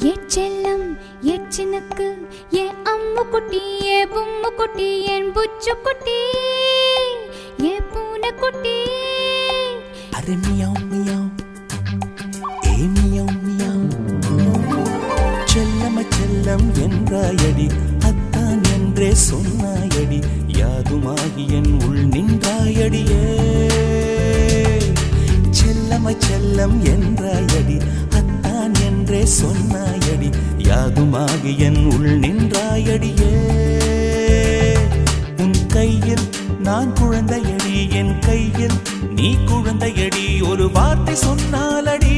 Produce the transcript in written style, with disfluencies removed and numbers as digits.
செல்லம் சின்னக்கு ஏ அம்மு குட்டி ஏ பொம்மு குட்டி என் புச்சு குட்டி ஏ பூனை குட்டி. அரே மியாவ் மியாவ் ஏ மியாவ் மியாவ். செல்லம செல்லம் என்றாயடி அத்தான் என்றே சொன்னாயடி யாதுமாகி என் உள் நின்றாயடியே. செல்லம செல்லம் என்றாயடி அத்தான் என்றே சொன்னாயடி யாதுமாகி என் உள் நின்றாயடியே. உன் கையில் நான் குழந்தையடி என் கையில் நீ குழந்தையடி ஒரு வார்த்தை சொன்னாலடி